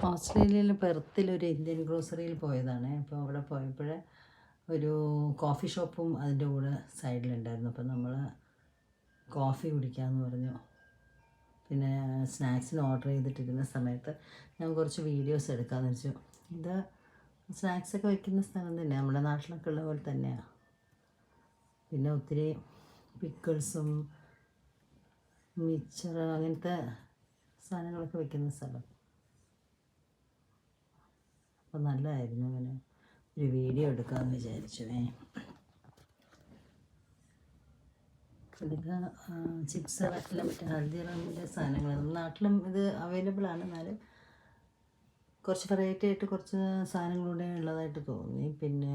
ഓസ്ട്രേലിയയിൽ പെർത്തിലൊരു ഇന്ത്യൻ ഗ്രോസറിയിൽ പോയതാണ്. അപ്പോൾ അവിടെ പോയപ്പോൾ ഒരു കോഫി ഷോപ്പും അതിൻ്റെ കൂടെ സൈഡിലുണ്ടായിരുന്നു. അപ്പോൾ നമ്മൾ കോഫി കുടിക്കാമെന്ന് പറഞ്ഞു. പിന്നെ സ്നാക്സിന് ഓർഡർ ചെയ്തിട്ടിരുന്ന സമയത്ത് ഞാൻ കുറച്ച് വീഡിയോസ് എടുക്കാമെന്ന് വെച്ചു. ഇത് സ്നാക്സൊക്കെ വയ്ക്കുന്ന സ്ഥലം തന്നെ, നമ്മുടെ നാട്ടിലൊക്കെ ഉള്ള പോലെ തന്നെയാണ്. പിന്നെ ഒത്തിരി പിക്കിൾസും മിച്ചർ അങ്ങനത്തെ സാധനങ്ങളൊക്കെ വെക്കുന്ന സ്ഥലം. അപ്പോൾ നല്ലതായിരുന്നു. അങ്ങനെ ഒരു വീഡിയോ എടുക്കാമെന്ന് വിചാരിച്ചു. ഇതൊക്കെ ചിപ്സ് എല്ലാം മറ്റേ ഹൽദിറാമിൻ്റെ സാധനങ്ങൾ നമ്മുടെ നാട്ടിലും ഇത് അവൈലബിൾ ആണ്. എന്നാലും കുറച്ച് വെറൈറ്റി ആയിട്ട് കുറച്ച് സാധനങ്ങളൂടെ ഉള്ളതായിട്ട് തോന്നി. പിന്നെ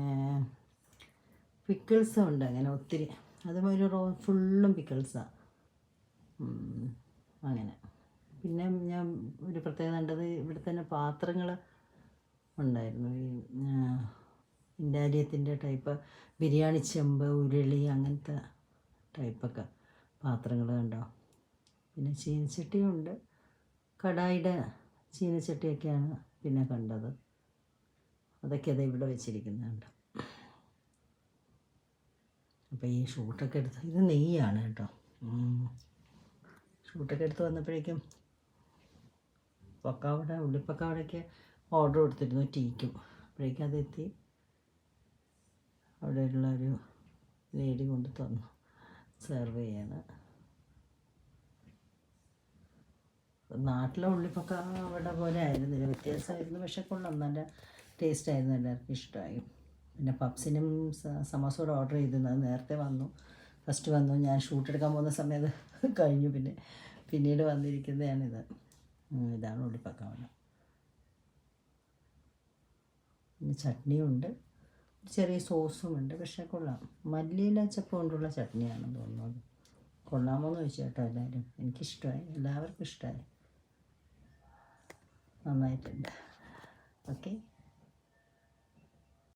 പിക്കിൾസും ഉണ്ട് അങ്ങനെ ഒത്തിരി. അതും ഒരു ഫുള്ളും പിക്കിൾസാണ് അങ്ങനെ. പിന്നെ ഞാൻ ഒരു പ്രത്യേകത കണ്ടത് ഇവിടെ തന്നെ പാത്രങ്ങൾ ഉണ്ടായിരുന്നു. ഈ ഇൻഡാലിയത്തിൻ്റെ ടൈപ്പ് ബിരിയാണി ചെമ്പ്, ഉരുളി അങ്ങനത്തെ ടൈപ്പൊക്കെ പാത്രങ്ങൾ കണ്ടോ. പിന്നെ ചീനച്ചട്ടിയുണ്ട്, കടായിയുടെ ചീനച്ചട്ടിയൊക്കെയാണ് പിന്നെ കണ്ടത്. അതൊക്കെ അത് ഇവിടെ വെച്ചിരിക്കുന്നുണ്ട്. അപ്പോൾ ഈ ഷൂട്ടൊക്കെ എടുത്ത് ഇത് നെയ്യാണ് കേട്ടോ. ഷൂട്ടൊക്കെ എടുത്ത് വന്നപ്പോഴേക്കും പക്കാവട, ഉള്ളിപ്പക്കാവടയ്ക്ക് ഓർഡർ കൊടുത്തിരുന്നു ടീക്കും. അപ്പോഴേക്കും അതെത്തി. അവിടെയുള്ള ഒരു ലേഡി കൊണ്ട് തന്നു സെർവ് ചെയ്യാണ്. നാട്ടിലെ ഉള്ളിപ്പക്കാവട പോലെ ആയിരുന്നില്ല, വ്യത്യാസമായിരുന്നു. പക്ഷേ കൊള്ളാം, നല്ല ടേസ്റ്റ് ആയിരുന്നു, എല്ലാവർക്കും ഇഷ്ടമായി. പിന്നെ പപ്സിനും സമോസയോടെ ഓർഡർ ചെയ്തിരുന്നത് നേരത്തെ വന്നു. ഫസ്റ്റ് വന്നു, ഞാൻ ഷൂട്ട് എടുക്കാൻ പോകുന്ന സമയത്ത് കഴിഞ്ഞു. പിന്നീട് വന്നിരിക്കുന്നതാണിത്. ഇതാണ് ഉള്ളിപ്പക്കാവട. പിന്നെ ചട്നിയുണ്ട്, ചെറിയ സോസും ഉണ്ട്. പക്ഷേ കൊള്ളാം. മല്ലിയില ചപ്പ് കൊണ്ടുള്ള ചട്നിയാണെന്ന് തോന്നുന്നത്. കൊള്ളാമോ എന്ന് ചോദിച്ചു കേട്ടോ എല്ലാവരും. എനിക്കിഷ്ടമായി, എല്ലാവർക്കും ഇഷ്ടമായി, നന്നായിട്ടുണ്ട്. ഓക്കെ.